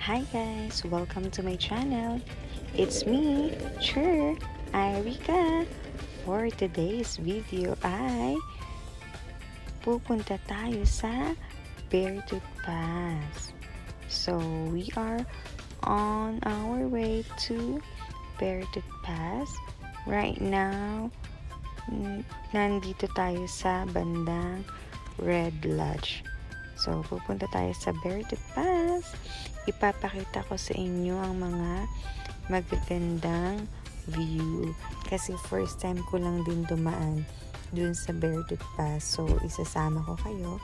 Hi guys! Welcome to my channel. It's me, sure, Irika. For today's video ay pupunta tayo sa Beartooth Pass. So, we are on our way to Beartooth Pass. Right now, nandito tayo sa bandang Red Lodge. So, pupunta tayo sa Beartooth Pass. Ipapakita ko sa inyo ang mga magagandang view. Kasi first time ko lang din dumaan dun sa Beartooth Pass. So, isasama ko kayo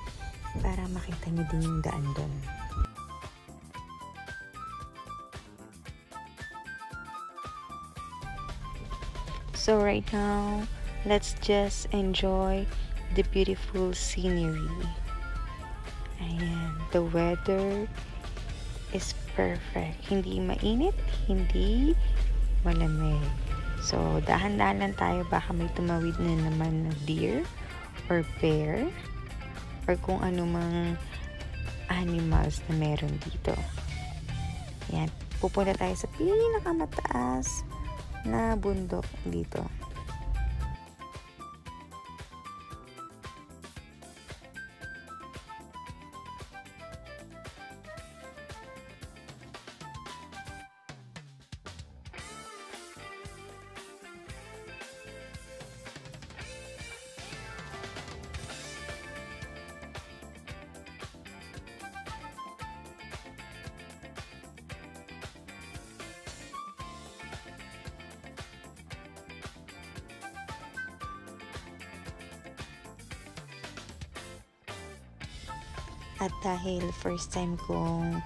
para makita nyo din yung daan dun. So, right now, let's just enjoy the beautiful scenery. Ayan, the weather is perfect. Hindi mainit, hindi malamig. So, dahan-dahan lang tayo. Baka may tumawid na naman na deer or bear or kung anumang animals na meron dito. Ayan, pupunta tayo sa pinakamataas na bundok dito. At dahil first time kong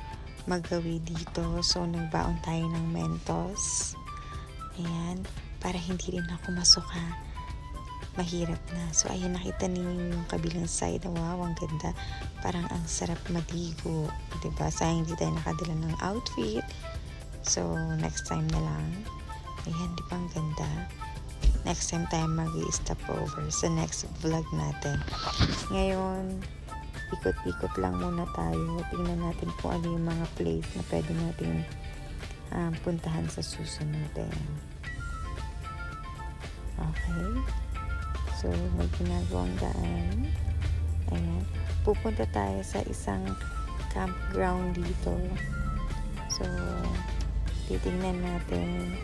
magawi dito, so nagbaon tayo ng Mentos. Ayan, para hindi rin ako masuka. Mahirap na. So, ayan, nakita niyo yung kabilang side. Wow, ang ganda. Parang ang sarap maligo. Diba? Sayang hindi tayo nakadala ng outfit. So, next time na lang. Ayan, di ba ang ganda? Next time tayo mag-i-stop over sa next vlog natin. Ngayon, ikot-ikot lang muna tayo. Tingnan natin kung ano yung mga place na pwede natin puntahan sa susunod. Okay. So, may ginagawang daan. Ayan. Pupunta tayo sa isang campground dito. So, titingnan natin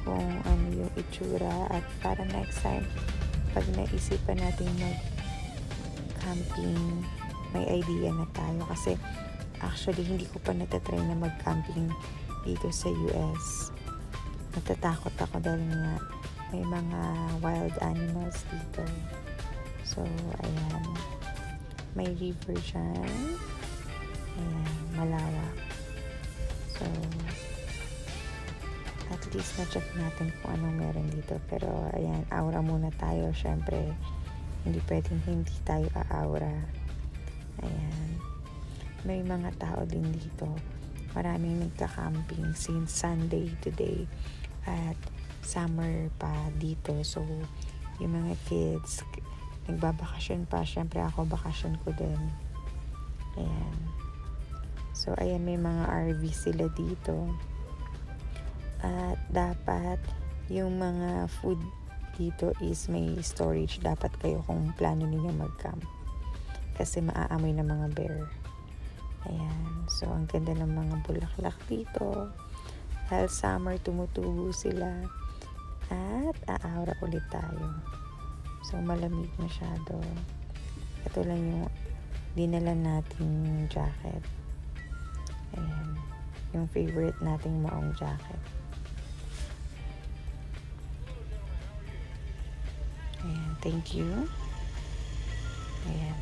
kung ano yung itsura at para next time, pag naisipan natin mag-camping, may idea na tayo. Kasi, actually, hindi ko pa natatry na mag-camping dito sa US. Natatakot ako dahil nga may mga wild animals dito. So, ayan. May river dyan. Ayan, malawak. So, at least na-check natin kung anong meron dito. Pero, ayan, aura muna tayo. Syempre, hindi pwedeng hindi tayo aura. Ayan. May mga tao din dito. Maraming nagka-camping since Sunday today. At summer pa dito. So, yung mga kids, nagbabakasyon pa. Syempre ako, bakasyon ko din. Ayan. So, ayan, may mga RV sila dito. At dapat, yung mga food dito is may storage. Dapat kayo kung plano niyo mag-camp. Kasi maaamoy ng mga bear. Ayan. So, ang ganda ng mga bulaklak dito. Dahil summer, tumutubo sila. At aaura ulit tayo. So, malamig masyado. Ito lang yung dinala nating jacket. Ayan. Yung favorite nating maong jacket. Ayan. Thank you. Ayan.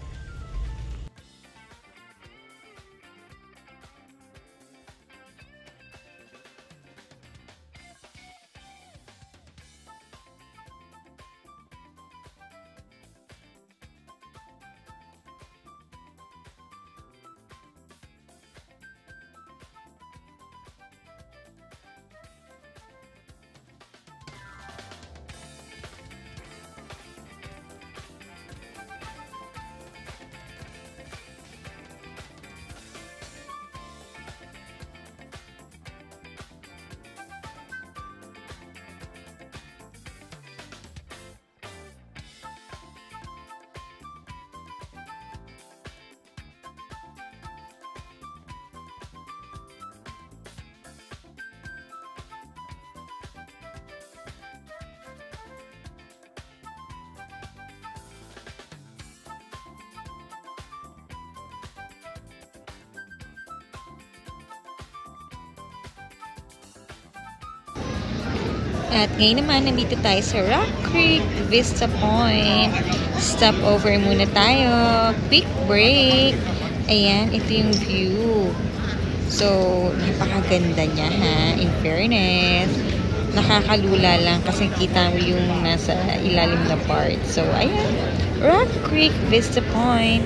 At ngayon naman, nandito tayo sa Rock Creek Vista Point. Stop over muna tayo. Quick break. Ayan, ito yung view. So, napakaganda niya ha, in fairness. Nakakalula lang kasi kita mo yung nasa ilalim na part. So, ayan, Rock Creek Vista Point.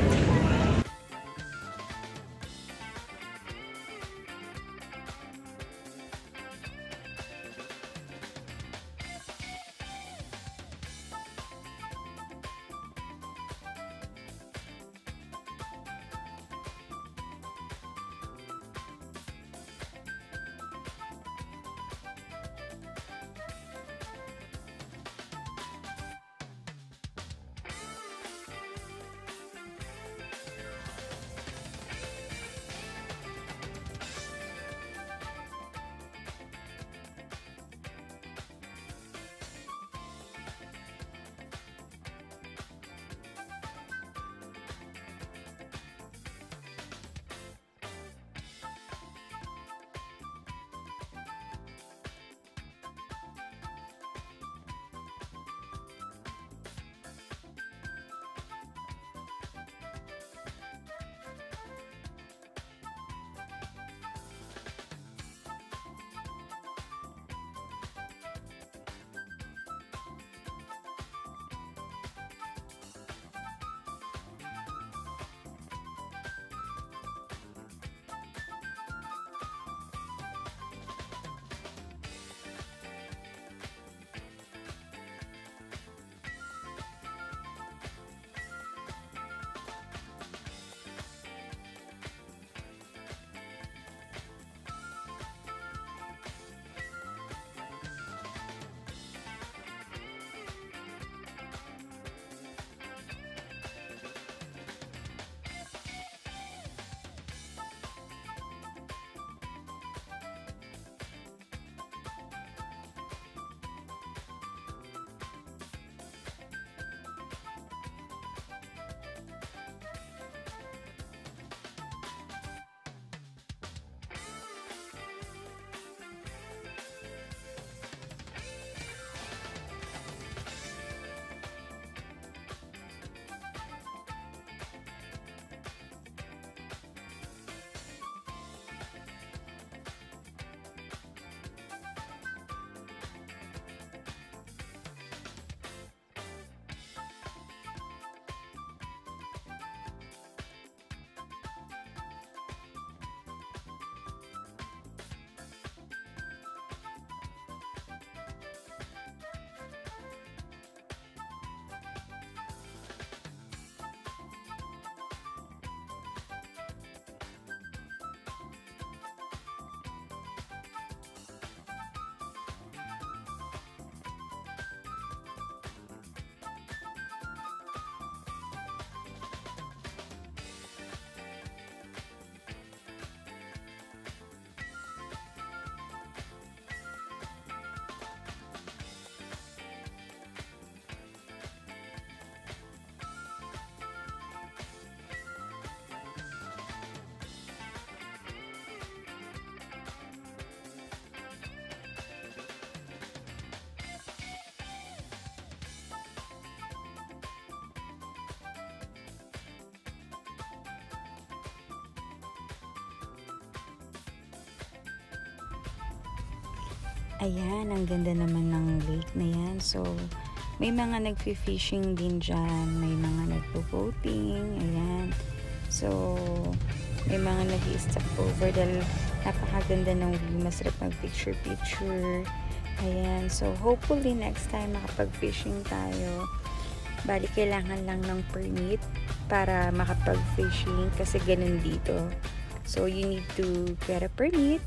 Ayan, ang ganda naman ng lake na yan. So, may mga nagfi-fishing din dyan. May mga nagpo-boating. Ayan. So, may mga nag-i-stop over dahil napakaganda ng view. Masarap mag-picture-picture. Ayan. So, hopefully next time makapag-fishing tayo. Bali, kailangan lang ng permit para makapag-fishing kasi ganun dito. So, you need to get a permit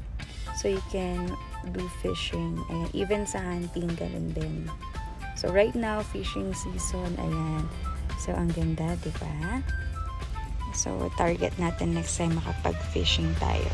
so you can do fishing. Ayan. Even sa hunting, ganun din. So, right now, fishing season. Ayan. So, ang ganda, diba? So, target natin next time makapag-fishing tayo.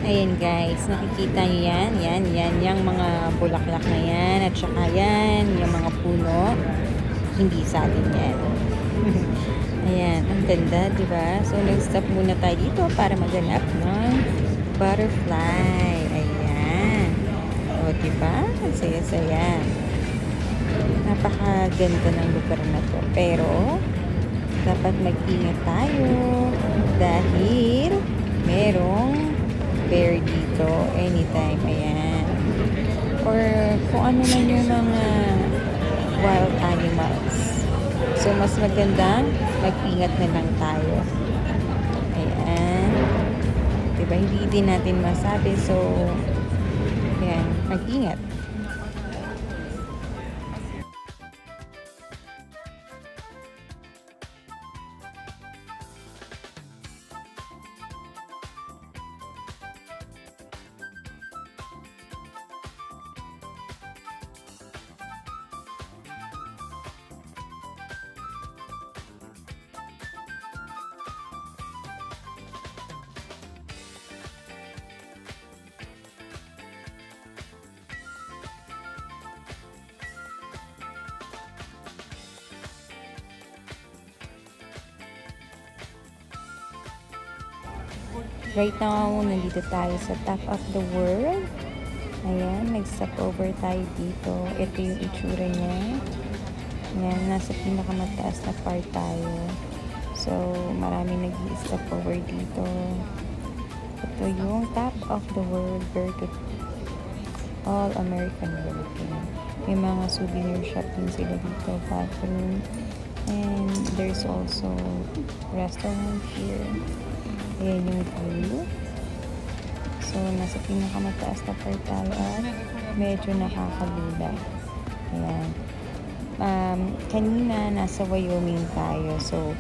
Ayan guys, nakikita nyo yan. Yan, yung mga bulaklak na yan. At saka yan, yung mga puno. Hindi sa atin yan. Ayan, ang ganda, diba? So, nag-stop muna tayo dito para maghanap ng butterfly. Ayan. O, diba? Ang saya-saya. Napakaganda ng lugar na to. Pero, dapat mag-ingat tayo dahil merong bear dito anytime. Ayan. Or kung ano man yung mga wild animals. So, mas magandang mag-ingat na lang tayo. Ayan. Diba? Hindi din natin masabi. So, ayan. Mag-ingat. Right now, nandito tayo sa top of the world. Ayan, nag-stop over tayo dito. Ito yung itsura niya. Ayan, nasa pinakamataas na part tayo. So, marami nag-stop over dito. Ito yung top of the world. All American Working. May mga souvenir shopping sila dito. Bathroom. And there's also restaurant here. Ayan yung view. So, nasa pinakamataas na part tayo at medyo nakakalula. Ayan. Kanina, nasa Wyoming tayo. So,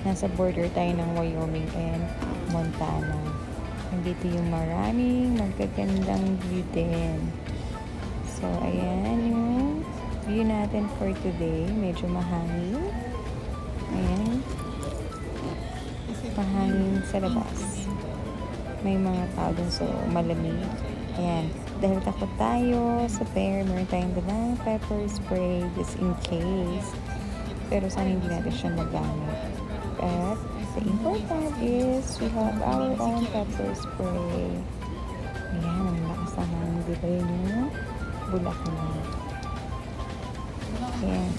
nasa border tayo ng Wyoming and Montana. Nandito yung maraming magagandang view din. So, ayan yung view natin for today. Medyo mahangin. Ayan. Mahangin sa labas. May mga tao dun, so malamig. Ayan. Dahil takot tayo sa bear, meron tayong dalang pepper spray just in case. Pero sana hindi natin siya nagamit. But the important is we have our own pepper spray. Ayan, ang lakas na hangin. Diba yun yung bulak na. Ayan.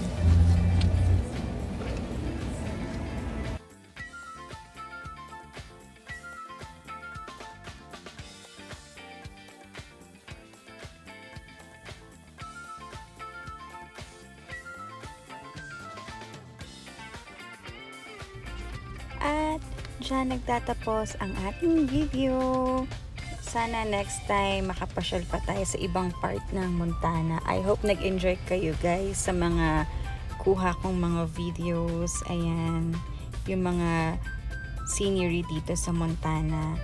At dyan nagtatapos ang ating video. Sana next time makapasyal pa tayo sa ibang part ng Montana. I hope nag-enjoy kayo guys sa mga kuha kong mga videos. Ayan, yung mga scenery dito sa Montana.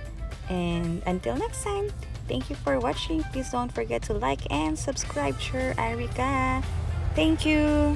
And until next time, thank you for watching. Please don't forget to like and subscribe. Sure, Erica. Thank you.